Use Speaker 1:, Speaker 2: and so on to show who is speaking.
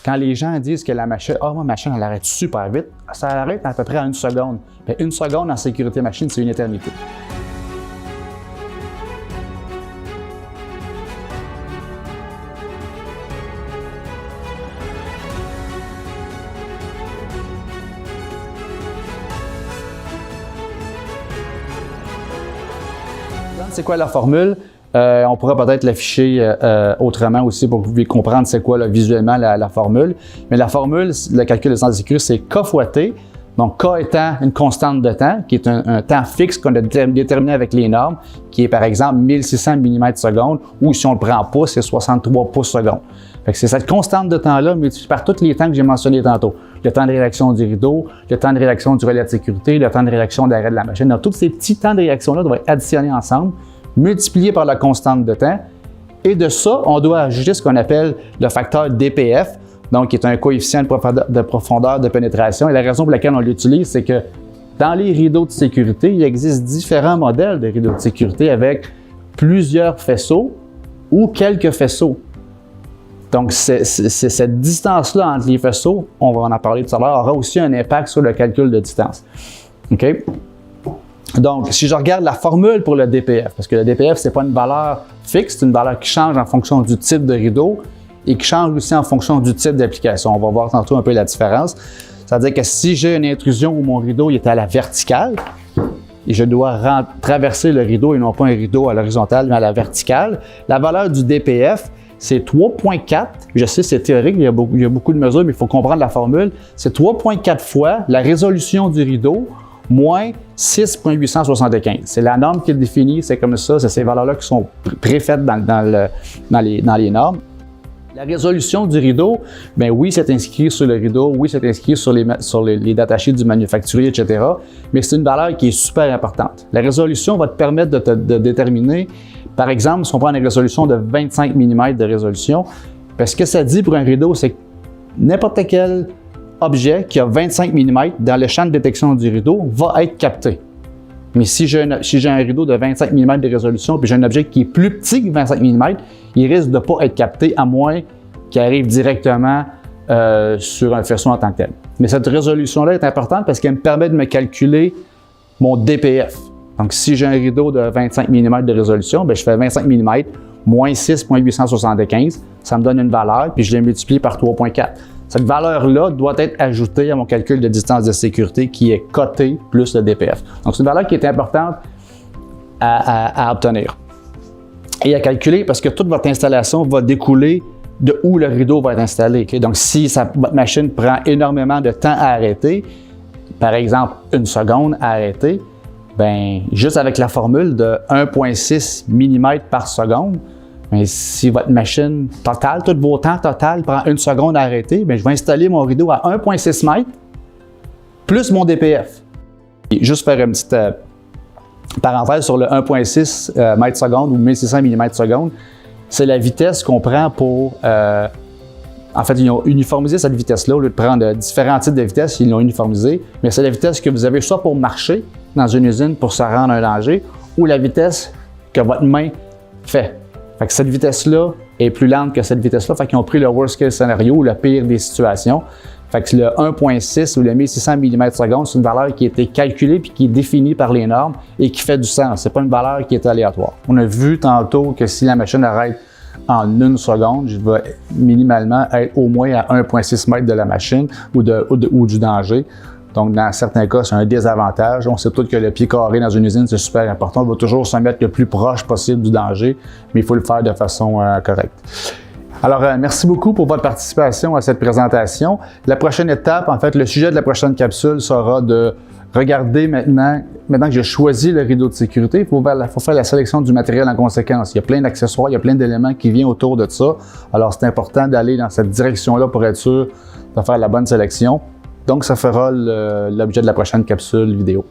Speaker 1: Quand les gens disent que la machine, ma machine, elle arrête super vite, ça arrête à peu près à 1 seconde. Mais 1 seconde en sécurité machine, c'est une éternité. C'est quoi la formule? On pourrait peut-être l'afficher autrement aussi pour que vous puissiez comprendre c'est quoi là, visuellement la formule. Mais la formule, le calcul de distance de sécurité, c'est K fois T. Donc K étant une constante de temps, qui est un temps fixe qu'on a déterminé avec les normes, qui est par exemple 1600 mm/s, ou si on le prend en pouces, c'est 63 pouces/seconde. C'est cette constante de temps-là multipliée par tous les temps que j'ai mentionnés tantôt. Le temps de réaction du rideau, le temps de réaction du relais de sécurité, le temps de réaction d'arrêt de la machine. Donc tous ces petits temps de réaction-là doivent être additionnés ensemble, multiplié par la constante de temps. Et de ça, on doit ajouter ce qu'on appelle le facteur DPF, donc qui est un coefficient de profondeur de pénétration. Et la raison pour laquelle on l'utilise, c'est que dans les rideaux de sécurité, il existe différents modèles de rideaux de sécurité avec plusieurs faisceaux ou quelques faisceaux. Donc, cette distance-là entre les faisceaux, on va en parler tout à l'heure, aura aussi un impact sur le calcul de distance. OK? Donc, si je regarde la formule pour le DPF, parce que le DPF, ce n'est pas une valeur fixe, c'est une valeur qui change en fonction du type de rideau et qui change aussi en fonction du type d'application. On va voir tantôt un peu la différence. C'est-à-dire que si j'ai une intrusion où mon rideau est à la verticale et je dois traverser le rideau et non pas un rideau à l'horizontale, mais à la verticale, la valeur du DPF, c'est 3,4. Je sais, c'est théorique, il y a beaucoup de mesures, mais il faut comprendre la formule. C'est 3,4 fois la résolution du rideau moins 6,875. C'est la norme qui est définie, c'est comme ça, c'est ces valeurs-là qui sont préfaites dans les normes. La résolution du rideau, bien oui, c'est inscrit sur le rideau, oui, c'est inscrit sur les datasheets du manufacturier, etc. Mais c'est une valeur qui est super importante. La résolution va te permettre de déterminer, par exemple, si on prend une résolution de 25 mm de résolution, parce que ça dit pour un rideau, c'est que n'importe quel objet qui a 25 mm dans le champ de détection du rideau va être capté. Mais si j'ai un rideau de 25 mm de résolution puis j'ai un objet qui est plus petit que 25 mm, il risque de ne pas être capté à moins qu'il arrive directement sur un faisceau en tant que tel. Mais cette résolution-là est importante parce qu'elle me permet de me calculer mon DPF. Donc, si j'ai un rideau de 25 mm de résolution, bien, je fais 25 mm moins 6,875, ça me donne une valeur, puis je l'ai multiplié par 3,4. Cette valeur-là doit être ajoutée à mon calcul de distance de sécurité qui est coté plus le DPF. Donc, c'est une valeur qui est importante à obtenir et à calculer parce que toute votre installation va découler de où le rideau va être installé. Okay? Donc, si votre machine prend énormément de temps à arrêter, par exemple 1 seconde à arrêter, bien, juste avec la formule de 1,6 mm par seconde, mais si votre machine totale, tous vos temps total prend 1 seconde à arrêter, bien, je vais installer mon rideau à 1,6 m plus mon DPF. Et juste faire une petite parenthèse sur le 1,6 m/s ou 1600 mm/s, c'est la vitesse qu'on prend pour... en fait, ils ont uniformisé cette vitesse-là. Au lieu de prendre différents types de vitesses, ils l'ont uniformisé. Mais c'est la vitesse que vous avez soit pour marcher dans une usine pour se rendre à un danger, ou la vitesse que votre main fait. Fait que cette vitesse-là est plus lente que cette vitesse-là. Fait qu'ils ont pris le worst case scénario ou le pire des situations. Fait que le 1,6 ou le 1600 mm/s, c'est une valeur qui a été calculée puis qui est définie par les normes et qui fait du sens. C'est pas une valeur qui est aléatoire. On a vu tantôt que si la machine arrête en 1 seconde, je vais minimalement être au moins à 1,6 m de la machine ou du danger. Donc, dans certains cas, c'est un désavantage. On sait tous que le pied carré dans une usine, c'est super important. On va toujours se mettre le plus proche possible du danger, mais il faut le faire de façon correcte. Alors, merci beaucoup pour votre participation à cette présentation. La prochaine étape, en fait, le sujet de la prochaine capsule sera de regarder maintenant que j'ai choisi le rideau de sécurité, il faut faire la sélection du matériel en conséquence. Il y a plein d'accessoires, il y a plein d'éléments qui viennent autour de ça. Alors, c'est important d'aller dans cette direction-là pour être sûr de faire la bonne sélection. Donc, ça fera l'objet de la prochaine capsule vidéo.